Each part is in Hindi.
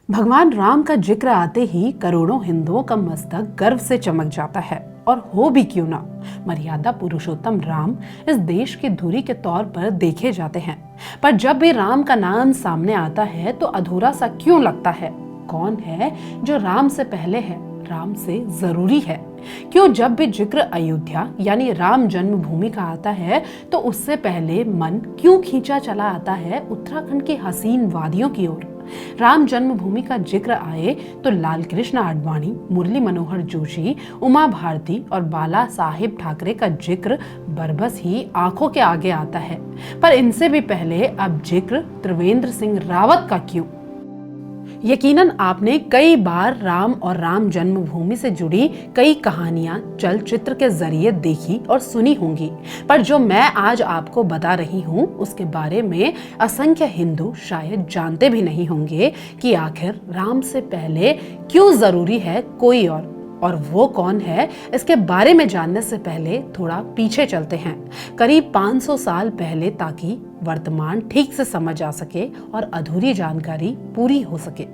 भगवान राम का जिक्र आते ही करोड़ों हिंदुओं का मस्तक गर्व से चमक जाता है। और हो भी क्यों ना, मर्यादा पुरुषोत्तम राम इस देश की धुरी के तौर पर देखे जाते हैं। पर जब भी राम का नाम सामने आता है तो अधूरा सा क्यों लगता है। कौन है जो राम से पहले है, राम से जरूरी है। क्यों जब भी जिक्र अयोध्या यानी राम जन्मभूमि का आता है तो उससे पहले मन क्यों खींचा चला आता है उत्तराखंड की हसीन वादियों की ओर। राम जन्मभूमि का जिक्र आए तो लाल कृष्ण आडवाणी, मुरली मनोहर जोशी, उमा भारती और बाला साहेब ठाकरे का जिक्र बरबस ही आंखों के आगे आता है। पर इनसे भी पहले अब जिक्र त्रिवेंद्र सिंह रावत का क्यों। यकीनन आपने कई बार राम और राम जन्मभूमि से जुड़ी कई कहानियां चलचित्र के जरिए देखी और सुनी होंगी, पर जो मैं आज आपको बता रही हूं उसके बारे में असंख्य हिंदू शायद जानते भी नहीं होंगे कि आखिर राम से पहले क्यों जरूरी है कोई और वो कौन है। इसके बारे में जानने से पहले थोड़ा पीछे चलते हैं, करीब 500 साल पहले, ताकि वर्तमान ठीक से समझ आ सके और अधूरी जानकारी पूरी हो सके।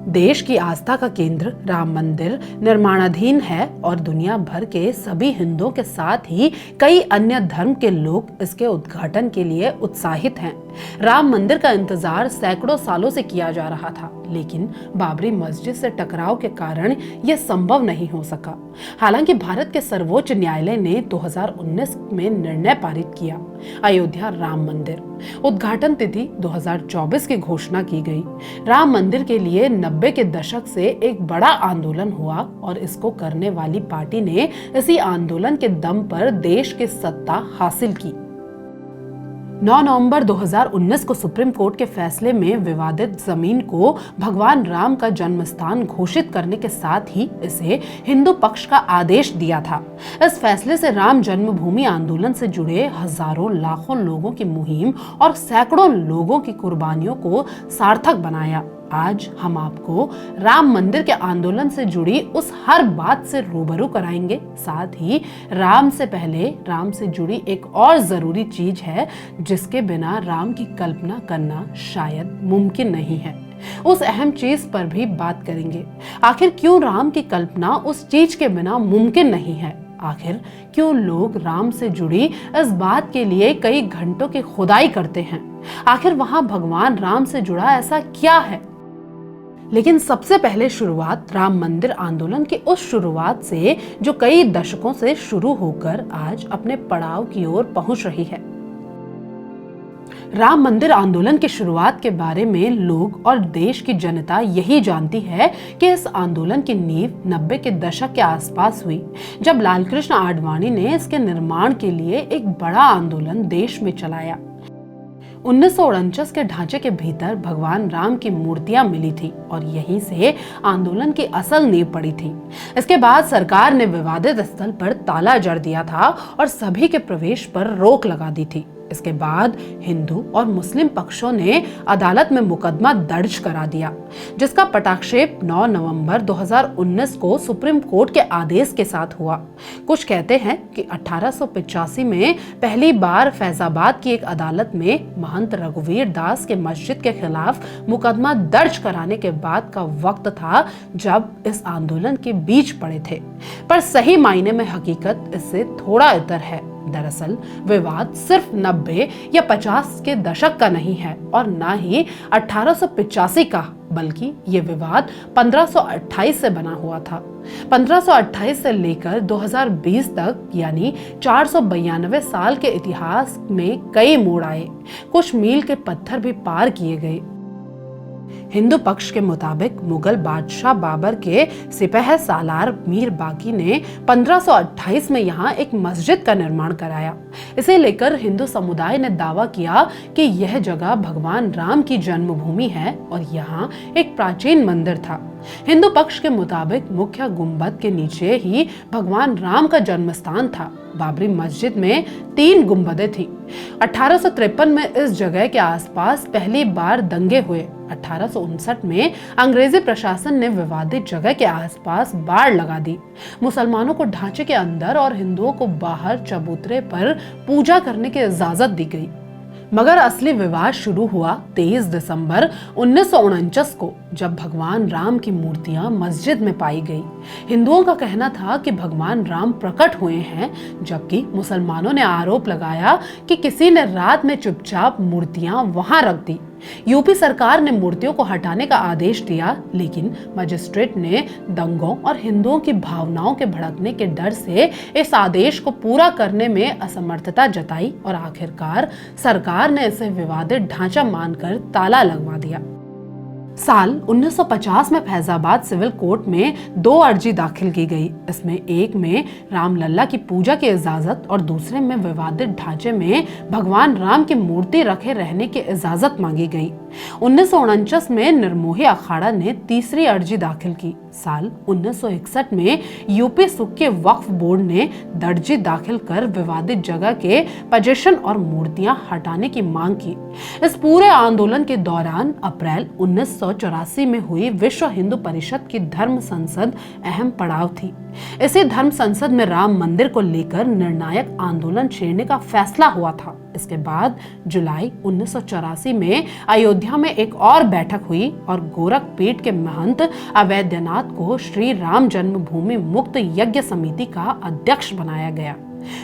देश की आस्था का केंद्र राम मंदिर निर्माणाधीन है और दुनिया भर के सभी हिंदुओं के साथ ही कई अन्य धर्म के लोग इसके उद्घाटन के लिए उत्साहित हैं। राम मंदिर का इंतजार सैकड़ों सालों से किया जा रहा था, लेकिन बाबरी मस्जिद से टकराव के कारण यह संभव नहीं हो सका। हालांकि भारत के सर्वोच्च न्यायालय ने 2019 में निर्णय पारित किया। अयोध्या राम मंदिर उद्घाटन तिथि 2024 की घोषणा की गई। राम मंदिर के लिए 90 के दशक से एक बड़ा आंदोलन हुआ और इसको करने वाली पार्टी ने इसी आंदोलन के दम पर देश की सत्ता हासिल की। 9 नवंबर 2019 को सुप्रीम कोर्ट के फैसले में विवादित जमीन को भगवान राम का जन्मस्थान घोषित करने के साथ ही इसे हिंदू पक्ष का आदेश दिया था। इस फैसले से राम जन्मभूमि आंदोलन से जुड़े हजारों लाखों लोगों की मुहिम और सैकड़ों लोगों की कुर्बानियों को सार्थक बनाया। आज हम आपको राम मंदिर के आंदोलन से जुड़ी उस हर बात से रूबरू कराएंगे। साथ ही राम से पहले राम से जुड़ी एक और जरूरी चीज है जिसके बिना राम की कल्पना करना शायद मुमकिन नहीं है। उस अहम चीज पर भी बात करेंगे। आखिर क्यों राम की कल्पना उस चीज के बिना मुमकिन नहीं है। आखिर क्यों लोग राम से जुड़ी इस बात के लिए कई घंटों की खुदाई करते हैं। आखिर वहां भगवान राम से जुड़ा ऐसा क्या है। लेकिन सबसे पहले शुरुआत राम मंदिर आंदोलन की उस शुरुआत से जो कई दशकों से शुरू होकर आज अपने पड़ाव की ओर पहुंच रही है। राम मंदिर आंदोलन की शुरुआत के बारे में लोग और देश की जनता यही जानती है कि इस आंदोलन की नींव 90 के दशक के आसपास हुई, जब लाल कृष्ण आडवाणी ने इसके निर्माण के लिए एक बड़ा आंदोलन देश में चलाया। 1949 के ढांचे के भीतर भगवान राम की मूर्तियां मिली थी और यहीं से आंदोलन की असल नींव पड़ी थी। इसके बाद सरकार ने विवादित स्थल पर ताला जड़ दिया था और सभी के प्रवेश पर रोक लगा दी थी। इसके बाद हिंदू और मुस्लिम पक्षों ने अदालत में मुकदमा दर्ज करा दिया, जिसका पटाक्षेप 9 नवंबर 2019 को सुप्रीम कोर्ट के आदेश के साथ हुआ। कुछ कहते हैं कि 1885 में पहली बार फैजाबाद की एक अदालत में महंत रघुवीर दास के मस्जिद के खिलाफ मुकदमा दर्ज कराने के बाद का वक्त था जब इस आंदोलन के बीच पड़े थे। पर सही मायने में हकीकत इससे थोड़ा इतर है। दरअसल विवाद सिर्फ 90 या 50 के दशक का नहीं है और ना ही 1885 का, बल्कि ये विवाद 1528 से बना हुआ था। 1528 से लेकर 2020 तक यानी 492 साल के इतिहास में कई मोड़ आए, कुछ मील के पत्थर भी पार किए गए। हिंदू पक्ष के मुताबिक मुगल बादशाह बाबर के सिपह सालार मीर बाकी ने 1528 में यहाँ एक मस्जिद का निर्माण कराया। इसे लेकर हिंदू समुदाय ने दावा किया कि यह जगह भगवान राम की जन्मभूमि है और यहाँ एक प्राचीन मंदिर था। हिंदू पक्ष के मुताबिक मुख्य गुंबद के नीचे ही भगवान राम का जन्मस्थान था। बाबरी मस्जिद में 3 गुंबदें थी। 1853 में इस जगह के आसपास पहली बार दंगे हुए। 1859 में अंग्रेजी प्रशासन ने विवादित जगह के आसपास बाड़ लगा दी। मुसलमानों को ढांचे के अंदर और हिंदुओं को बाहर चबूतरे पर पूजा करने की इजाजत दी गई। मगर असली विवाद शुरू हुआ 23 दिसंबर 1949 को, जब भगवान राम की मूर्तियां मस्जिद में पाई गई। हिंदुओं का कहना था कि भगवान राम प्रकट हुए हैं, जबकि मुसलमानों ने आरोप लगाया कि किसी ने रात में चुपचाप मूर्तियां वहां रख दी। यूपी सरकार ने मूर्तियों को हटाने का आदेश दिया, लेकिन मजिस्ट्रेट ने दंगों और हिंदुओं की भावनाओं के भड़कने के डर से इस आदेश को पूरा करने में असमर्थता जताई और आखिरकार सरकार ने इसे विवादित ढांचा मानकर ताला लगवा दिया। साल 1950 में फैजाबाद सिविल कोर्ट में 2 अर्जी दाखिल की गई। इसमें एक में रामलला की पूजा की इजाजत और दूसरे में विवादित ढांचे में भगवान राम की मूर्ति रखे रहने की इजाजत मांगी गई। 1949 में निर्मोही अखाड़ा ने तीसरी अर्जी दाखिल की। साल 1961 में यूपी सुख के वक्फ बोर्ड ने दर्जी दाखिल कर विवादित जगह के पोजीशन और मूर्तियां हटाने की मांग की। इस पूरे आंदोलन के दौरान अप्रैल 1984 में हुई विश्व हिंदू परिषद की धर्म संसद अहम पड़ाव थी। इसी धर्म संसद में राम मंदिर को लेकर निर्णायक आंदोलन छेड़ने का फैसला हुआ था। इसके बाद जुलाई 1984 में अयोध्या में एक और बैठक हुई और गोरखपीठ के महंत अवैधनाथ को श्री राम जन्मभूमि मुक्त यज्ञ समिति का अध्यक्ष बनाया गया।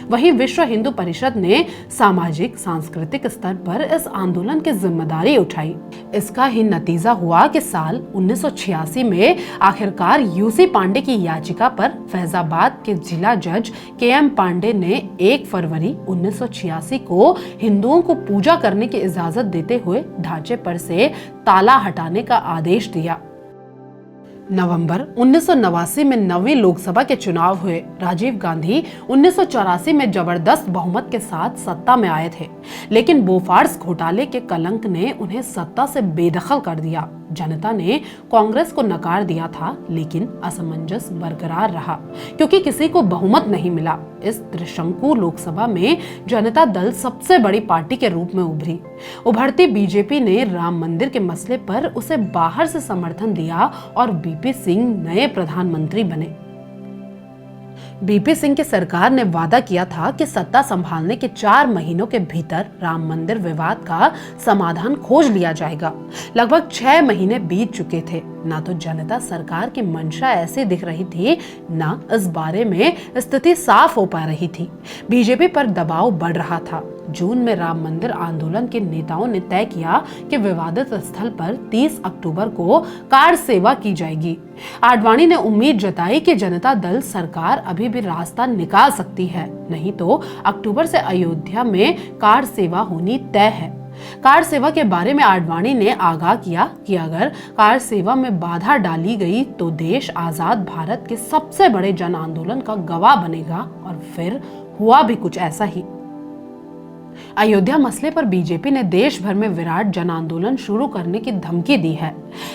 वहीं विश्व हिंदू परिषद ने सामाजिक सांस्कृतिक स्तर पर इस आंदोलन की जिम्मेदारी उठाई। इसका ही नतीजा हुआ कि साल 1986 में आखिरकार यूसी पांडे की याचिका पर फैजाबाद के जिला जज केएम पांडे ने 1 फरवरी 1986 को हिंदुओं को पूजा करने की इजाजत देते हुए ढांचे पर से ताला हटाने का आदेश दिया। नवंबर 1989 में 9वीं लोकसभा के चुनाव हुए। राजीव गांधी 1984 में जबरदस्त बहुमत के साथ सत्ता में आए थे, लेकिन बोफोर्स घोटाले के कलंक ने उन्हें सत्ता से बेदखल कर दिया। जनता ने कांग्रेस को नकार दिया था, लेकिन असमंजस बरकरार रहा क्योंकि किसी को बहुमत नहीं मिला। इस त्रिशंकु लोकसभा में जनता दल सबसे बड़ी पार्टी के रूप में उभरी। उभरती बीजेपी ने राम मंदिर के मसले पर उसे बाहर से समर्थन दिया और बीपी सिंह नए प्रधानमंत्री बने। बीपी सिंह की सरकार ने वादा किया था कि सत्ता संभालने के 4 महीनों के भीतर राम मंदिर विवाद का समाधान खोज लिया जाएगा। लगभग 6 महीने बीत चुके थे। ना तो जनता सरकार की मंशा ऐसी दिख रही थी, ना इस बारे में स्थिति साफ हो पा रही थी। बीजेपी पर दबाव बढ़ रहा था। जून में राम मंदिर आंदोलन के नेताओं ने तय किया कि विवादित स्थल पर 30 अक्टूबर को कार सेवा की जाएगी। आडवाणी ने उम्मीद जताई कि जनता दल सरकार अभी भी रास्ता निकाल सकती है, नहीं तो अक्टूबर से अयोध्या में कार सेवा होनी तय है। कार सेवा के बारे में आडवाणी ने आगाह किया कि अगर कार सेवा में बाधा डाली गई तो देश आजाद भारत के सबसे बड़े जन आंदोलन का गवाह बनेगा। और फिर हुआ भी कुछ ऐसा ही। अयोध्या मसले पर बीजेपी ने देश भर में विराट जन आंदोलन शुरू करने की धमकी दी है।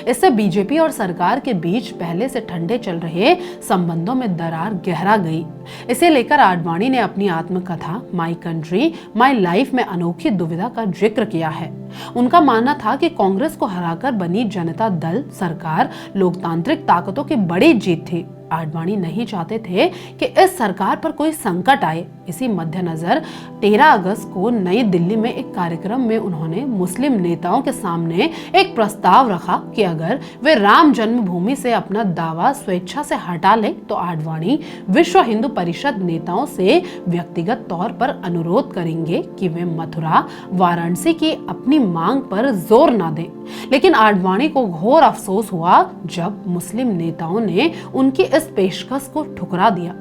इससे बीजेपी और सरकार के बीच पहले से ठंडे चल रहे संबंधों में दरार गहरा गई। इसे लेकर आडवाणी ने अपनी आत्मकथा माई कंट्री माई लाइफ में अनोखी दुविधा का जिक्र किया है। उनका मानना था कि कांग्रेस को हराकर बनी जनता दल सरकार लोकतांत्रिक ताकतों की बड़ी जीत थी। आडवाणी नहीं चाहते थे कि इस सरकार पर कोई संकट आए। इसी मद्देनजर 13 अगस्त को नई दिल्ली में एक कार्यक्रम में उन्होंने मुस्लिम नेताओं के सामने एक प्रस्ताव रखा कि अगर वे राम जन्मभूमि से अपना दावा स्वेच्छा से हटा ले तो आडवाणी विश्व हिंदू परिषद नेताओं से व्यक्तिगत तौर पर अनुरोध करेंगे कि वे मथुरा वाराणसी की अपनी मांग पर जोर न दें। लेकिन आडवाणी को घोर अफसोस हुआ जब मुस्लिम नेताओं ने उनकी इस पेशकश को ठुकरा दिया।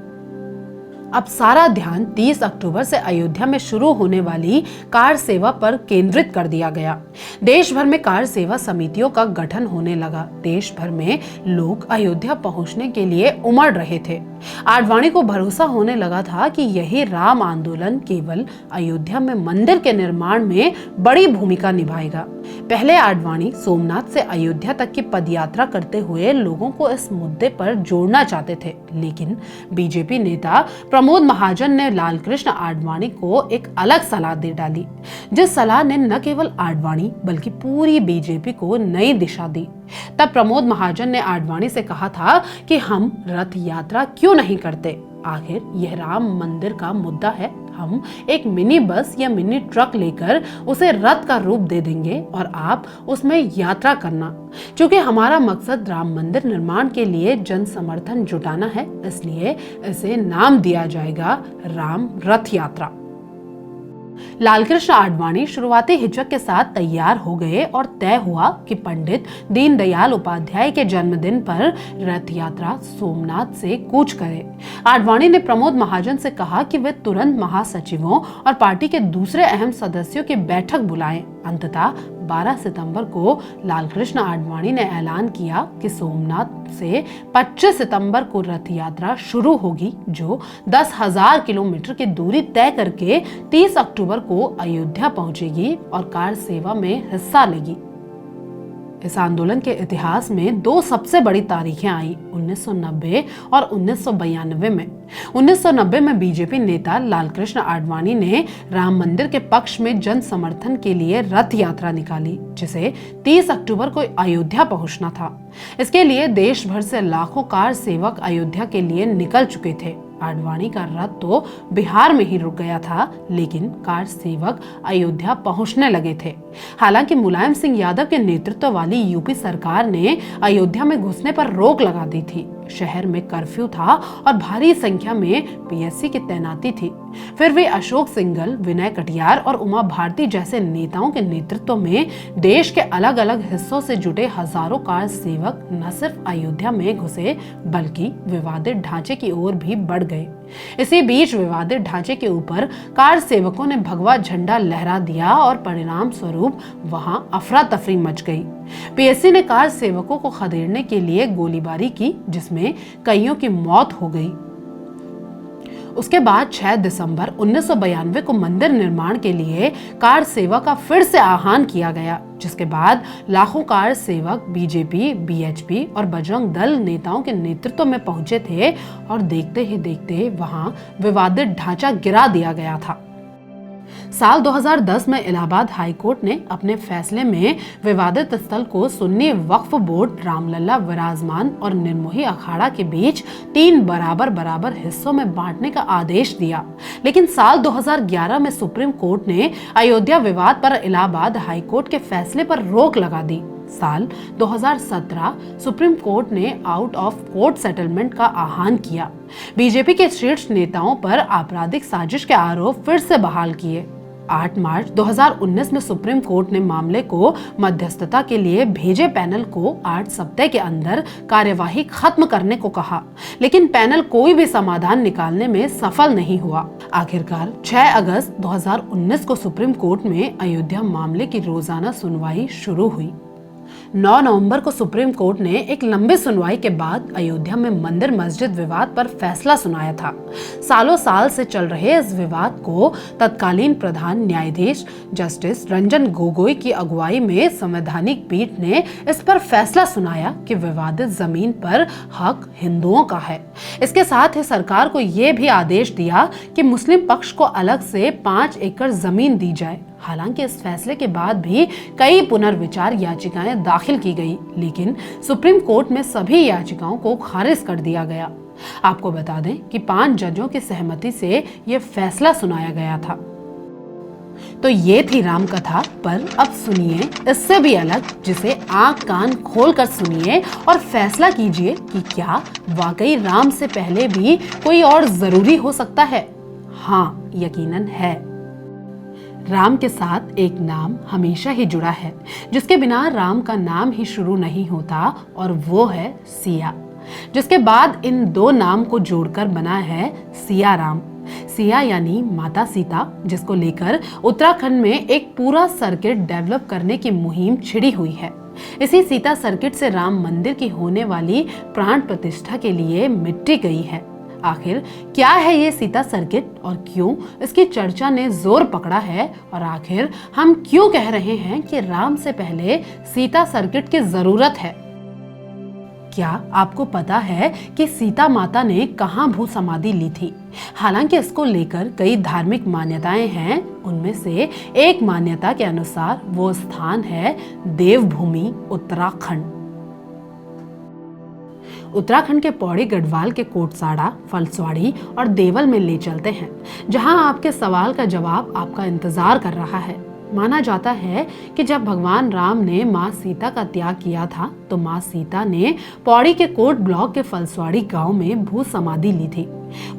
अब सारा ध्यान 30 अक्टूबर से अयोध्या में शुरू होने वाली कार सेवा पर केंद्रित कर दिया गया। देश भर में कार सेवा समितियों का गठन होने लगा। देश भर में लोग अयोध्या पहुंचने के लिए उमड़ रहे थे। आडवाणी को भरोसा होने लगा था कि यही राम आंदोलन केवल अयोध्या में मंदिर के निर्माण में बड़ी भूमिका निभाएगा। पहले आडवाणी सोमनाथ से अयोध्या तक की पदयात्रा करते हुए लोगों को इस मुद्दे पर जोड़ना चाहते थे, लेकिन बीजेपी नेता प्रमोद महाजन ने लालकृष्ण आडवाणी को एक अलग सलाह दे डाली, जिस सलाह ने न केवल आडवाणी बल्कि पूरी बीजेपी को नई दिशा दी। तब प्रमोद महाजन ने आडवाणी से कहा था कि हम रथ यात्रा क्यों नहीं करते, आखिर यह राम मंदिर का मुद्दा है, हम एक मिनी बस या मिनी ट्रक लेकर उसे रथ का रूप दे देंगे और आप उसमें यात्रा करना। क्योंकि हमारा मकसद राम मंदिर निर्माण के लिए जन समर्थन जुटाना है, इसलिए इसे नाम दिया जाएगा राम रथ यात्रा। लालकृष्ण आडवाणी शुरुआती हिचक के साथ तैयार हो गए और तय हुआ कि पंडित दीनदयाल उपाध्याय के जन्मदिन पर रथ यात्रा सोमनाथ से कूच करे। आडवाणी ने प्रमोद महाजन से कहा कि वे तुरंत महासचिवों और पार्टी के दूसरे अहम सदस्यों की बैठक बुलाएं। अंततः 12 सितंबर को लालकृष्ण आडवाणी ने ऐलान किया कि सोमनाथ से 25 सितंबर को रथ यात्रा शुरू होगी, जो 10,000 किलोमीटर की दूरी तय करके 30 अक्टूबर को अयोध्या पहुंचेगी और कार सेवा में हिस्सा लेगी। इस आंदोलन के इतिहास में दो सबसे बड़ी तारीखें आई, 1990 और 1992 में। 1990 में बीजेपी नेता लालकृष्ण आडवाणी ने राम मंदिर के पक्ष में जन समर्थन के लिए रथ यात्रा निकाली, जिसे 30 अक्टूबर को अयोध्या पहुंचना था। इसके लिए देश भर से लाखों कार सेवक अयोध्या के लिए निकल चुके थे। आडवाणी का रथ तो बिहार में ही रुक गया था, लेकिन कार सेवक अयोध्या पहुंचने लगे थे। हालांकि मुलायम सिंह यादव के नेतृत्व वाली यूपी सरकार ने अयोध्या में घुसने पर रोक लगा दी थी। शहर में कर्फ्यू था और भारी संख्या में पीएससी की तैनाती थी। फिर भी अशोक सिंघल, विनय कटियार और उमा भारती जैसे नेताओं के नेतृत्व में देश के अलग अलग हिस्सों से जुटे हजारों कार सेवक न सिर्फ अयोध्या में घुसे, बल्कि विवादित ढांचे की ओर भी बढ़ गए। इसी बीच विवादित ढांचे के ऊपर कार सेवकों ने भगवा झंडा लहरा दिया और परिणाम स्वरूप वहां अफरा तफरी मच गई। पीएससी ने कार सेवकों को खदेड़ने के लिए गोलीबारी की, जिसमें कईयों की मौत हो गई। उसके बाद 6 दिसंबर 1992 को मंदिर निर्माण के लिए कार सेवा का फिर से आह्वान किया गया, जिसके बाद लाखों कार सेवक बीजेपी, बीएचपी और बजरंग दल नेताओं के नेतृत्व में पहुंचे थे और देखते ही देखते वहां विवादित ढांचा गिरा दिया गया था। साल 2010 में इलाहाबाद हाई कोर्ट ने अपने फैसले में विवादित स्थल को सुन्नी वक्फ बोर्ड, रामलला विराजमान और निर्मोही अखाड़ा के बीच 3 बराबर हिस्सों में बांटने का आदेश दिया। लेकिन साल 2011 में सुप्रीम कोर्ट ने अयोध्या विवाद पर इलाहाबाद हाई कोर्ट के फैसले पर रोक लगा दी। साल 2017 सुप्रीम कोर्ट ने आउट ऑफ कोर्ट सेटलमेंट का आह्वान किया। बीजेपी के शीर्ष नेताओं पर आपराधिक साजिश के आरोप फिर से बहाल किए। 8 मार्च 2019 में सुप्रीम कोर्ट ने मामले को मध्यस्थता के लिए भेजे पैनल को 8 सप्ताह के अंदर कार्यवाही खत्म करने को कहा, लेकिन पैनल कोई भी समाधान निकालने में सफल नहीं हुआ। आखिरकार 6 अगस्त 2019 को सुप्रीम कोर्ट में अयोध्या मामले की रोजाना सुनवाई शुरू हुई। 9 नवंबर को सुप्रीम कोर्ट ने एक लंबी सुनवाई के बाद अयोध्या में मंदिर मस्जिद विवाद पर फैसला सुनाया था। सालों साल से चल रहे इस विवाद को तत्कालीन प्रधान न्यायाधीश जस्टिस रंजन गोगोई की अगुवाई में संवैधानिक पीठ ने इस पर फैसला सुनाया कि विवादित जमीन पर हक हिंदुओं का है। इसके साथ ही सरकार को यह भी आदेश दिया कि मुस्लिम पक्ष को अलग से 5 एकड़ जमीन दी जाए। हालांकि इस फैसले के बाद भी कई पुनर्विचार याचिकाएं दाखिल की गई, लेकिन सुप्रीम कोर्ट में सभी याचिकाओं को खारिज कर दिया गया। आपको बता दें कि 5 जजों की सहमति से यह फैसला सुनाया गया था। तो ये थी राम कथा, पर अब सुनिए इससे भी अलग, जिसे आंख कान खोलकर सुनिए और फैसला कीजिए कि क्या वाकई राम से पहले भी कोई और जरूरी हो सकता है। हाँ, यकीनन है। राम के साथ एक नाम हमेशा ही जुड़ा है, जिसके बिना राम का नाम ही शुरू नहीं होता, और वो है सिया, जिसके बाद इन 2 नाम को जोड़कर बना है सिया राम। सिया यानी माता सीता, जिसको लेकर उत्तराखंड में एक पूरा सर्किट डेवलप करने की मुहिम छिड़ी हुई है। इसी सीता सर्किट से राम मंदिर की होने वाली प्राण प्रतिष्ठा के लिए मिट्टी गई है। आखिर क्या है ये सीता सर्किट और क्यों इसकी चर्चा ने जोर पकड़ा है, और आखिर हम क्यों कह रहे हैं कि राम से पहले सीता सर्किट की जरूरत है? क्या आपको पता है कि सीता माता ने कहां भू समाधि ली थी? हालांकि इसको लेकर कई धार्मिक मान्यताएं हैं। उनमें से एक मान्यता के अनुसार वो स्थान है देवभूमि उत्तराखंड। उत्तराखंड के पौड़ी गढ़वाल के कोटसाड़ा, फलस्वाड़ी और देवल में ले चलते हैं, जहां आपके सवाल का जवाब आपका इंतजार कर रहा है। माना जाता है कि जब भगवान राम ने मां सीता का त्याग किया था तो मां सीता ने पौड़ी के कोट ब्लॉक के फलस्वाड़ी गांव में भू समाधि ली थी।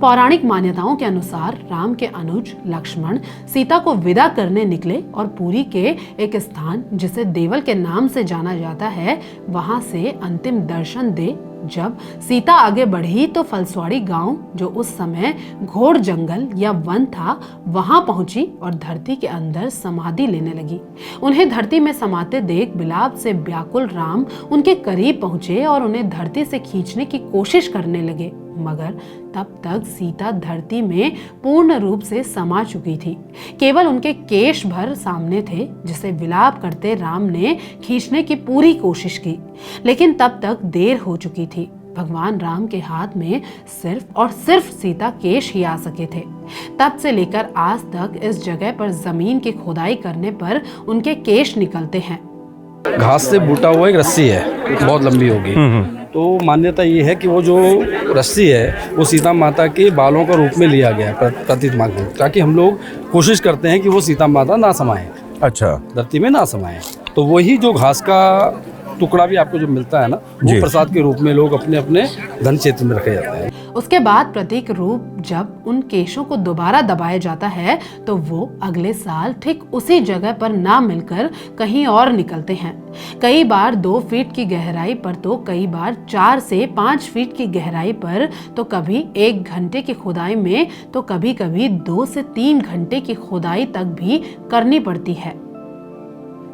पौराणिक मान्यताओं के अनुसार राम के अनुज लक्ष्मण सीता को विदा करने निकले और पुरी के एक स्थान जिसे देवल के नाम से जाना जाता है वहां से अंतिम दर्शन दे जब सीता आगे बढ़ी तो फलस्वाड़ी गांव, जो उस समय घोर जंगल या वन था, वहां पहुंची और धरती के अंदर समाधि लेने लगी। उन्हें धरती में समाते देख विलाप से व्याकुल राम उनके करीब पहुंचे और उन्हें धरती से खींचने की कोशिश करने लगे, मगर तब तक सीता धरती में पूर्ण रूप से समा चुकी थी। केवल उनके केश भर सामने थे, जिसे विलाप करते राम ने खींचने की पूरी कोशिश की, लेकिन तब तक देर हो चुकी थी। भगवान राम के हाथ में सिर्फ और सिर्फ सीता केश ही आ सके थे। तब से लेकर आज तक इस जगह पर जमीन की खुदाई करने पर उनके केश निकलते हैं। घास से बूटा हुआ एक रस्सी है, बहुत लंबी होगी। तो मान्यता ये है कि वो जो रस्सी है वो सीता माता के बालों का रूप में लिया गया है प्रतीत मांग, ताकि हम लोग कोशिश करते हैं कि वो सीता माता ना समाये, अच्छा, धरती में ना समाये। तो वही जो घास का टुकड़ा भी आपको जो मिलता है ना, वो प्रसाद के रूप में लोग अपने अपने धन क्षेत्र में रखे जाते हैं। उसके बाद प्रतीक रूप जब उन केशों को दोबारा दबाया जाता है तो वो अगले साल ठीक उसी जगह पर ना मिलकर कहीं और निकलते हैं। कई बार 2 फीट की गहराई पर तो कई बार 4 से 5 फीट की गहराई पर, तो कभी 1 घंटे की खुदाई में तो कभी कभी 2 से 3 घंटे की खुदाई तक भी करनी पड़ती है।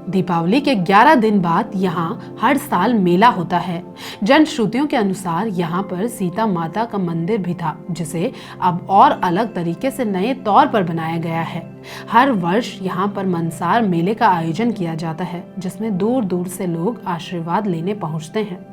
दीपावली के 11 दिन बाद यहाँ हर साल मेला होता है। जनश्रुतियों के अनुसार यहाँ पर सीता माता का मंदिर भी था, जिसे अब और अलग तरीके से नए तौर पर बनाया गया है। हर वर्ष यहाँ पर मनसार मेले का आयोजन किया जाता है, जिसमें दूर दूर से लोग आशीर्वाद लेने पहुँचते हैं।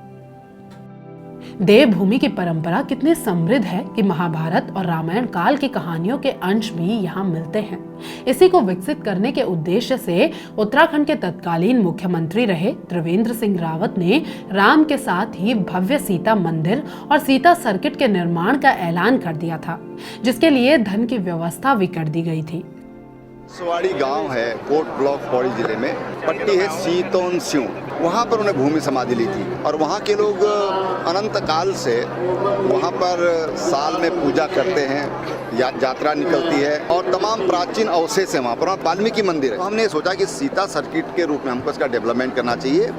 देवभूमि की परंपरा कितनी समृद्ध है कि महाभारत और रामायण काल की कहानियों के अंश भी यहाँ मिलते हैं। इसी को विकसित करने के उद्देश्य से उत्तराखंड के तत्कालीन मुख्यमंत्री रहे त्रिवेंद्र सिंह रावत ने राम के साथ ही भव्य सीता मंदिर और सीता सर्किट के निर्माण का ऐलान कर दिया था, जिसके लिए धन की व्यवस्था भी कर दी गई थी। फलस्वाड़ी गांव है, कोट ब्लॉक पौड़ी जिले में, पट्टी है सीतोन स्यू, वहाँ पर उन्हें भूमि समाधि ली थी। और वहाँ के लोग अनंत काल से वहाँ पर साल में पूजा करते हैं, यात्रा निकलती है और तमाम प्राचीन अवशेष है वहाँ पर। वाल्मीकि मंदिर है। हमने सोचा कि सीता सर्किट के रूप में हमको इसका डेवलपमेंट करना चाहिए।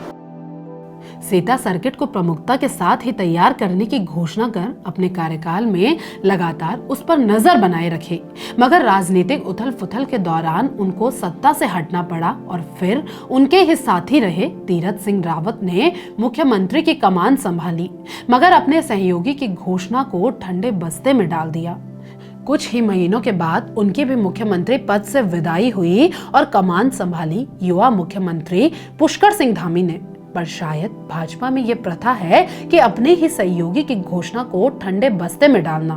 सीता सर्किट को प्रमुखता के साथ ही तैयार करने की घोषणा कर अपने कार्यकाल में लगातार उस पर नजर बनाए रखे, मगर राजनीतिक उथल पुथल के दौरान उनको सत्ता से हटना पड़ा और फिर उनके ही साथी रहे तीरथ सिंह रावत ने मुख्यमंत्री की कमान संभाली, मगर अपने सहयोगी की घोषणा को ठंडे बस्ते में डाल दिया। कुछ ही महीनों के बाद उनकी भी मुख्यमंत्री पद से विदाई हुई और कमान संभाली युवा मुख्यमंत्री पुष्कर सिंह धामी ने। पर शायद भाजपा में ये प्रथा है कि अपने ही सहयोगी की घोषणा को ठंडे बस्ते में डालना,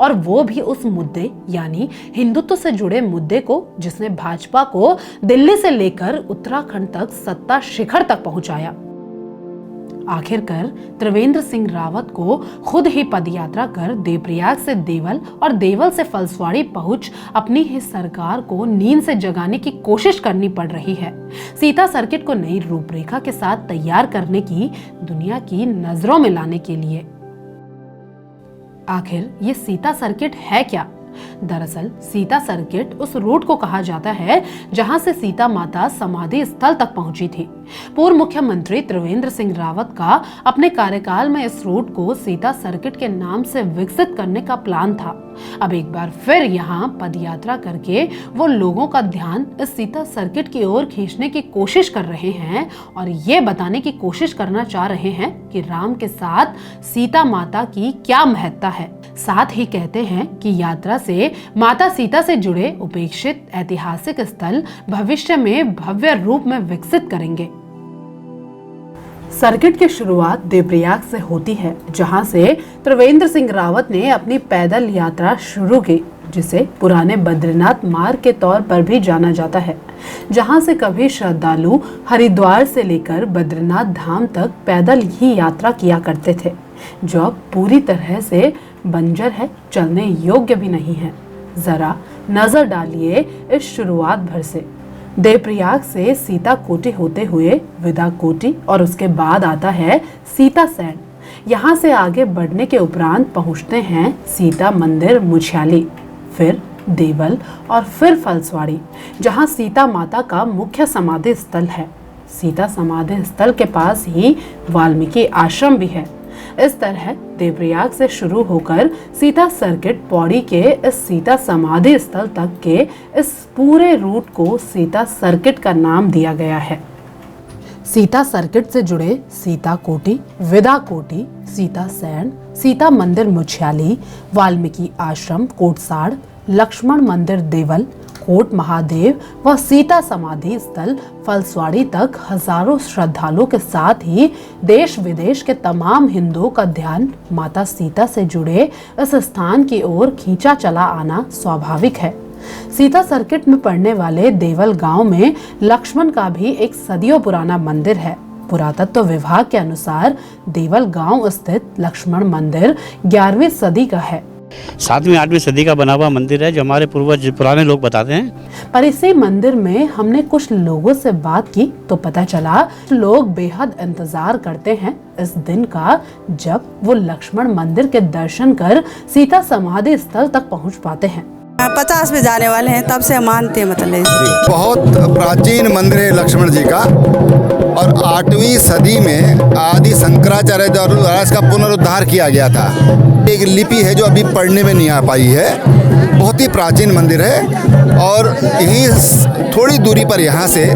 और वो भी उस मुद्दे यानी हिंदुत्व से जुड़े मुद्दे को जिसने भाजपा को दिल्ली से लेकर उत्तराखंड तक सत्ता शिखर तक पहुंचाया। आखिरकार त्रिवेंद्र सिंह रावत को खुद ही पदयात्रा कर देवप्रयाग से देवल और देवल से फलस्वाड़ी पहुंच अपनी ही सरकार को नींद से जगाने की कोशिश करनी पड़ रही है, सीता सर्किट को नई रूपरेखा के साथ तैयार करने की, दुनिया की नजरों में लाने के लिए। आखिर ये सीता सर्किट है क्या? दरअसल सीता सर्किट उस रूट को कहा जाता है जहां से सीता माता समाधि स्थल तक पहुंची थी। पूर्व मुख्यमंत्री त्रिवेंद्र सिंह रावत का अपने कार्यकाल में इस रूट को सीता सर्किट के नाम से विकसित करने का प्लान था। अब एक बार फिर यहाँ पदयात्रा करके वो लोगों का ध्यान इस सीता सर्किट की ओर खींचने की कोशिश कर रहे हैं और ये बताने की कोशिश करना चाह रहे हैं कि राम के साथ सीता माता की क्या महत्ता है। साथ ही कहते हैं कि यात्रा से माता सीता से जुड़े उपेक्षित ऐतिहासिक स्थल भविष्य में भव्य रूप में विकसित करेंगे। सर्किट की शुरुआत देवप्रयाग से होती है, जहां से त्रिवेंद्र सिंह रावत ने अपनी पैदल यात्रा शुरू की, जिसे पुराने बद्रीनाथ मार्ग के तौर पर भी जाना जाता है, जहां से कभी श्रद्धालु हरिद्वार से लेकर बद्रीनाथ धाम तक पैदल ही यात्रा किया करते थे। जो अब पूरी तरह से बंजर है, चलने योग्य भी नहीं है। जरा नजर डालिए इस शुरुआत भर से। देवप्रयाग से सीता कोटी होते हुए विदा कोटी और उसके बाद आता है सीता सैन। यहाँ से आगे बढ़ने के उपरांत पहुँचते हैं सीता मंदिर मुछ्याली, फिर देवल और फिर फलस्वाड़ी, जहाँ सीता माता का मुख्य समाधि स्थल है। सीता समाधि स्थल के पास ही वाल्मीकि आश्रम भी है। इस तरह देवप्रयाग से शुरू होकर सीता सर्किट पौड़ी के इस सीता समाधि स्थल तक के इस पूरे रूट को सीता सर्किट का नाम दिया गया है। सीता सर्किट से जुड़े सीता कोटी, विदा कोटी, सीता सैन, सीता मंदिर मुछ्याली, वाल्मीकि आश्रम कोटसाड़, लक्ष्मण मंदिर देवल, कोट महादेव व सीता समाधि स्थल फलस्वाड़ी तक हजारों श्रद्धालुओं के साथ ही देश विदेश के तमाम हिंदुओं का ध्यान माता सीता से जुड़े इस स्थान की ओर खींचा चला आना स्वाभाविक है। सीता सर्किट में पड़ने वाले देवल गांव में लक्ष्मण का भी एक सदियों पुराना मंदिर है। पुरातत्व विभाग के अनुसार देवल गांव स्थित लक्ष्मण मंदिर 11वीं सदी का है। 7वीं 8वीं सदी का बना हुआ मंदिर है, जो हमारे पूर्वज पुराने लोग बताते हैं। पर इसी मंदिर में हमने कुछ लोगों से बात की तो पता चला लोग बेहद इंतजार करते हैं इस दिन का जब वो लक्ष्मण मंदिर के दर्शन कर सीता समाधि स्थल तक पहुंच पाते हैं। 50 में जाने वाले हैं, तब से मानते हैं। मतलब बहुत प्राचीन मंदिर है लक्ष्मण जी का, और 8वीं सदी में आदि शंकराचार्य द्वारा इसका पुनरुद्धार किया गया था। एक लिपि है जो अभी पढ़ने में नहीं आ पाई है। बहुत ही प्राचीन मंदिर है और यही थोड़ी दूरी पर यहाँ से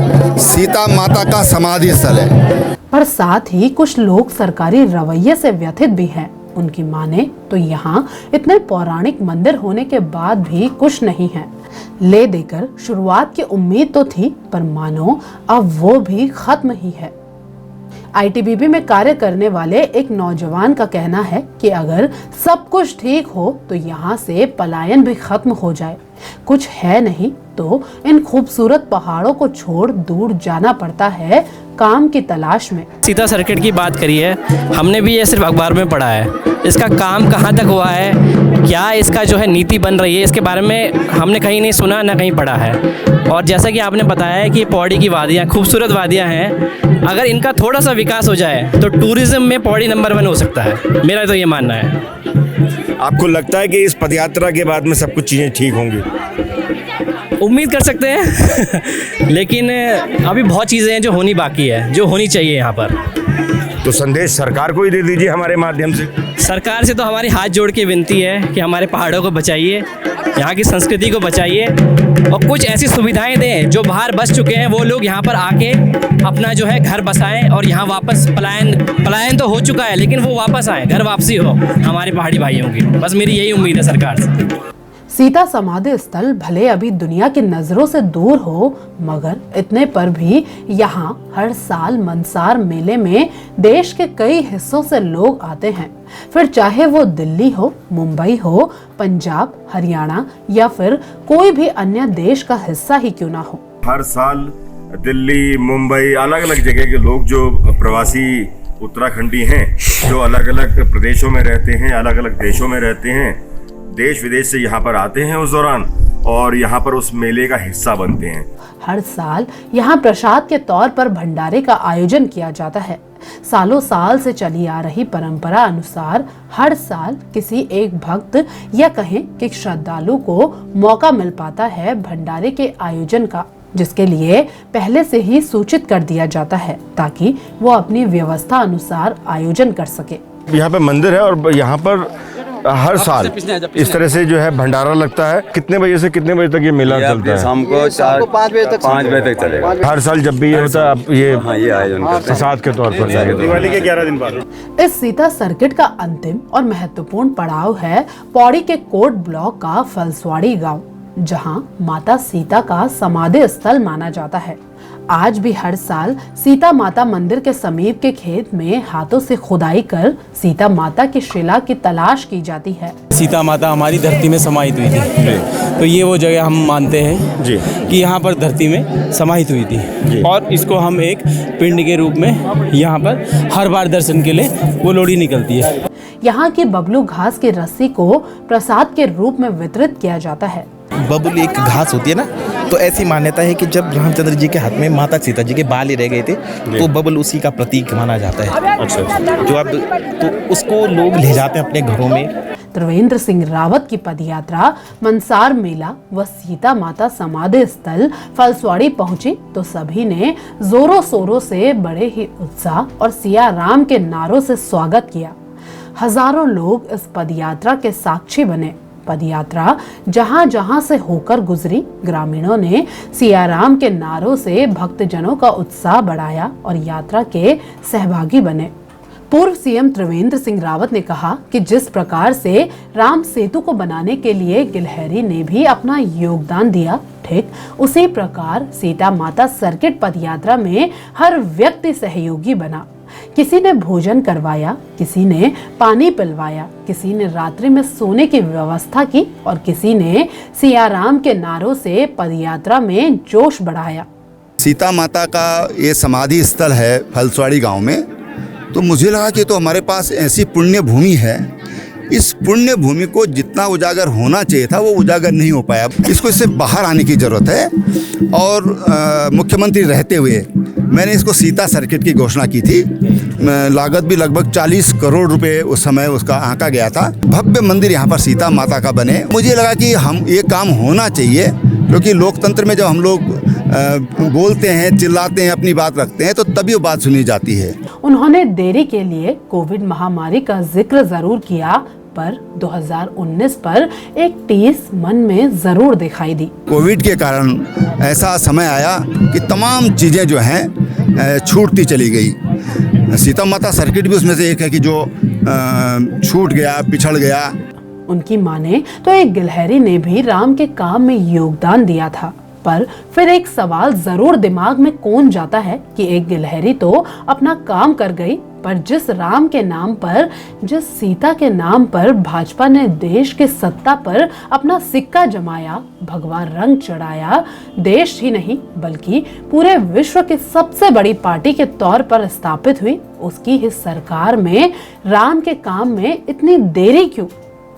सीता माता का समाधि स्थल है। पर साथ ही कुछ लोग सरकारी रवैये से व्यथित भी हैं। उनकी माने तो यहाँ इतने पौराणिक मंदिर होने के बाद भी कुछ नहीं है। ले देकर शुरुआत की उम्मीद तो थी, पर मानो अब वो भी खत्म ही है। आईटीबीपी में कार्य करने वाले एक नौजवान का कहना है कि अगर सब कुछ ठीक हो तो यहाँ से पलायन भी खत्म हो जाए। कुछ है नहीं तो इन खूबसूरत पहाड़ों को छोड़ दूर जाना पड़ता है काम की तलाश में। सीता सर्किट की बात करी है, हमने भी ये सिर्फ अखबार में पढ़ा है। इसका काम कहाँ तक हुआ है, क्या इसका जो है नीति बन रही है, इसके बारे में हमने कहीं नहीं सुना ना कहीं पढ़ा है। और जैसा कि आपने बताया है कि पौड़ी की वादियाँ खूबसूरत वादियाँ हैं, अगर इनका थोड़ा सा विकास हो जाए तो टूरिज्म में पौड़ी नंबर 1 हो सकता है। मेरा तो ये मानना है। आपको लगता है कि इस पदयात्रा के बाद में सब कुछ चीज़ें ठीक होंगी? उम्मीद कर सकते हैं, लेकिन अभी बहुत चीज़ें हैं जो होनी बाकी है, जो होनी चाहिए यहाँ पर। तो संदेश सरकार को ही दे दीजिए हमारे माध्यम से। सरकार से तो हमारी हाथ जोड़ के विनती है कि हमारे पहाड़ों को बचाइए, यहाँ की संस्कृति को बचाइए और कुछ ऐसी सुविधाएं दें जो बाहर बस चुके हैं वो लोग यहाँ पर आके अपना जो है घर बसाएं और यहाँ वापस पलायन तो हो चुका है लेकिन वो वापस आए, घर वापसी हो हमारे पहाड़ी भाइयों की। बस मेरी यही उम्मीद है सरकार से। सीता समाधि स्थल भले अभी दुनिया की नजरों से दूर हो, मगर इतने पर भी यहाँ हर साल मनसार मेले में देश के कई हिस्सों से लोग आते हैं। फिर चाहे वो दिल्ली हो, मुंबई हो, पंजाब, हरियाणा या फिर कोई भी अन्य देश का हिस्सा ही क्यों ना हो। हर साल दिल्ली, मुंबई, अलग अलग जगह के लोग जो प्रवासी उत्तराखंडी हैं, जो अलग अलग प्रदेशों में रहते हैं, अलग अलग देशों में रहते हैं, देश विदेश से यहाँ पर आते हैं उस दौरान और यहाँ पर उस मेले का हिस्सा बनते हैं। हर साल यहाँ प्रसाद के तौर पर भंडारे का आयोजन किया जाता है। सालों साल से चली आ रही परंपरा अनुसार हर साल किसी एक भक्त या कहें कि श्रद्धालु को मौका मिल पाता है भंडारे के आयोजन का, जिसके लिए पहले से ही सूचित कर दिया जाता है ताकि वो अपनी व्यवस्था अनुसार आयोजन कर सके। यहाँ पे मंदिर है और यहाँ पर हर साल इस तरह से जो है भंडारा लगता है। कितने बजे से कितने बजे तक ये मेला चलता है? शाम को 5 बजे तक चलेगा। हर साल जब भी ये होता है आप ये आयोजन प्रसाद के तौर पर दिवाली के 11 दिन बाद। इस सीता सर्किट का अंतिम और महत्वपूर्ण पड़ाव है पौड़ी के कोट ब्लॉक का फलस्वाड़ी गांव, जहां माता सीता का समाधि स्थल माना जाता है। आज भी हर साल सीता माता मंदिर के समीप के खेत में हाथों से खुदाई कर सीता माता की शिला की तलाश की जाती है। सीता माता हमारी धरती में समाहित हुई थी, तो ये वो जगह हम मानते हैं जी कि यहाँ पर धरती में समाहित हुई थी और इसको हम एक पिंड के रूप में यहाँ पर हर बार दर्शन के लिए वो लोड़ी निकलती है। यहाँ की बबलू घास की रस्सी को प्रसाद के रूप में वितरित किया जाता है। बबुल एक घास होती है ना, तो ऐसी मान्यता है कि जब रामचंद्र जी के हाथ में माता सीता जी के बाल ही रह गए थे तो बबुल उसी का प्रतीक माना जाता है। अच्छा। जो अब तो उसको लोग ले जाते हैं अपने घरों में। त्रिवेंद्र सिंह रावत की पदयात्रा मनसार मेला व सीता माता समाधि स्थल फलस्वाड़ी पहुंची तो सभी ने जोरों शोरों से बड़े ही उत्साह और सिया राम के नारों से स्वागत किया। हजारों लोग इस पदयात्रा के साक्षी बने। पदयात्रा जहां जहां से होकर गुजरी, ग्रामीणों ने सियाराम के नारों से भक्तजनों का उत्साह बढ़ाया और यात्रा के सहभागी बने। पूर्व सीएम त्रिवेंद्र सिंह रावत ने कहा कि जिस प्रकार से राम सेतु को बनाने के लिए गिलहरी ने भी अपना योगदान दिया, ठीक उसी प्रकार सीता माता सर्किट पदयात्रा में हर व्यक्ति सहयोगी बना। किसी ने भोजन करवाया, किसी ने पानी पिलवाया, किसी ने रात्रि में सोने की व्यवस्था की और किसी ने सियाराम के नारों से पदयात्रा में जोश बढ़ाया। सीता माता का ये समाधि स्थल है फलस्वाड़ी गांव में, तो मुझे लगा कि तो हमारे पास ऐसी पुण्य भूमि है, इस पुण्य भूमि को जितना उजागर होना चाहिए था वो उजागर नहीं हो पाया। इसको इससे बाहर आने की ज़रूरत है और मुख्यमंत्री रहते हुए मैंने इसको सीता सर्किट की घोषणा की थी। लागत भी लगभग 40 करोड़ रुपए उस समय उसका आंका गया था। भव्य मंदिर यहाँ पर सीता माता का बने। मुझे लगा कि हम ये काम होना चाहिए, क्योंकि लोकतंत्र में जब हम लोग बोलते हैं, चिल्लाते हैं, अपनी बात रखते हैं तो तभी वो बात सुनी जाती है। उन्होंने देरी के लिए कोविड महामारी का जिक्र जरूर किया, पर 2019 पर एक टीस मन में जरूर दिखाई दी। कोविड के कारण ऐसा समय आया कि तमाम चीज़ें जो हैं छूटती चली गई। सीता माता सर्किट भी उसमें से एक है कि जो छूट गया, पिछड़ गया। उनकी माने तो एक गिलहरी ने भी राम के काम में योगदान दिया था, पर फिर एक सवाल जरूर दिमाग में कौन जाता है कि एक गिलहरी तो अपना काम कर गई, पर जिस राम के नाम पर, जिस सीता के नाम पर भाजपा ने देश के सत्ता पर अपना सिक्का जमाया, भगवा रंग चढ़ाया, देश ही नहीं बल्कि पूरे विश्व की सबसे बड़ी पार्टी के तौर पर स्थापित हुई, उसकी ही सरकार में राम के काम में इतनी देरी क्यों?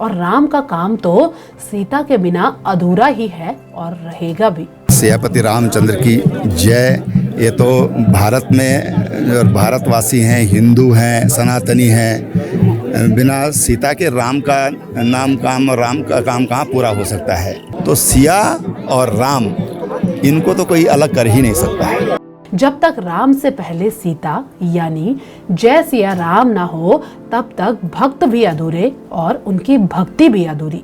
और राम का काम तो सीता के बिना अधूरा ही है और रहेगा भी। सियापति रामचंद्र की जय। ये तो भारत में और भारतवासी हैं, हिंदू हैं, सनातनी हैं, बिना सीता के राम का नाम काम और राम का काम कहाँ पूरा हो सकता है। तो सिया और राम, इनको तो कोई अलग कर ही नहीं सकता है। जब तक राम से पहले सीता यानी जय सिया राम ना हो, तब तक भक्त भी अधूरे और उनकी भक्ति भी अधूरी।